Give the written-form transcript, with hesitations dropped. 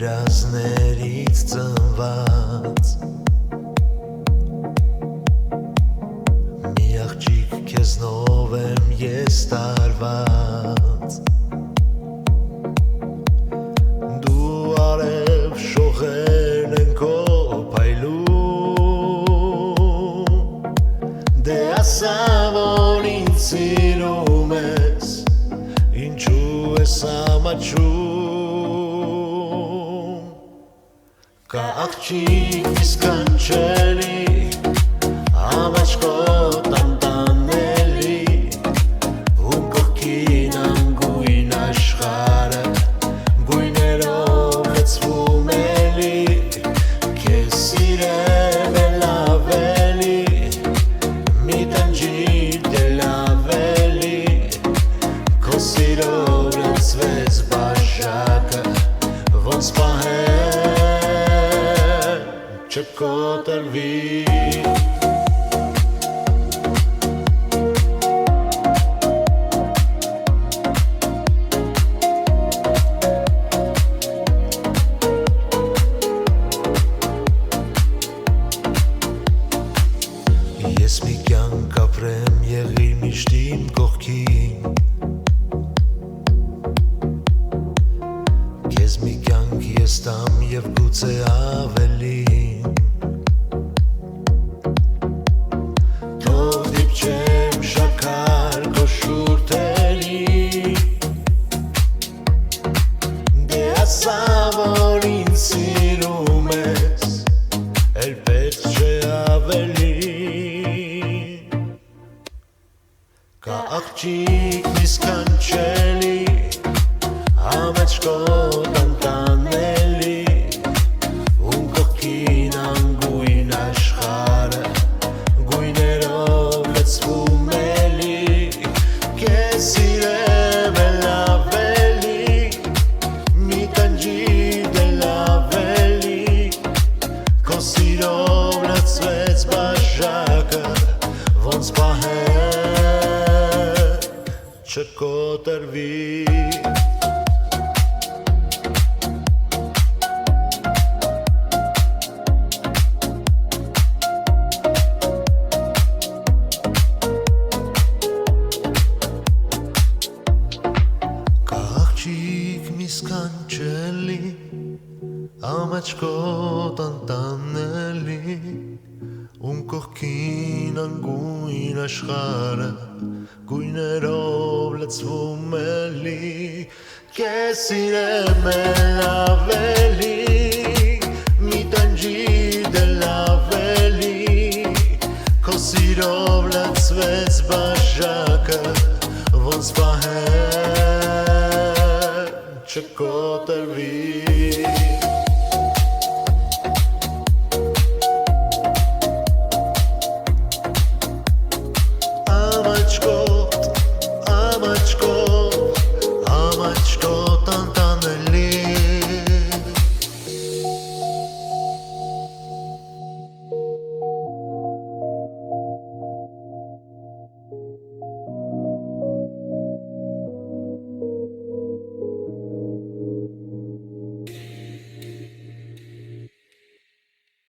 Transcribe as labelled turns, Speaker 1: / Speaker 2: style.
Speaker 1: երազներից ծնված մի աղջիկ քեզնով եմ ես տարված դու արև շողերն են քո փայլում դե ասա որ ինձ սիրում ես ինչու ես ամաչում Կա աղջիկ իսկանչելի ամաչկոտ անտանելի ում կողքին անգույն աշխարը գույներով լցվում էլի քեզ սիրեմ էլ ավելի մի տանջիր դել ավելի քո սիրով լցվեց բաժակը ոնց պահել չկոտրվի Ես մի կյանք ապրեմ եղիր միշտ իմ կողքին Քեզ մի կյանք ես տամ և գուցե ավելին Թող դիպչեմ շաքար քո շուրթերին Դե ասա որ ինձ սիրում ես էլ պետք չէ ավելին Կա աղջիկ իսկանչելի ամաչկոտ անտանելի ում կողքին անգույն աշխարը գույներով լցվում էլի քեզ սիրեմ էլ ավելի մի տանջիր դել ավելի քո սիրով լցվեց բաժակը ոնց պահել չկոտրվի Աղջիկ մի սկանչելի ամաչկոտ անտանելի ում կողքին անգույն աշխարը գույներով լցվում էլի քեզ սիրեմ էլ ավելի մի տանջիր դել ավելի քո սիրով լցվեց բաժակը ոնց պահել չկոտրվի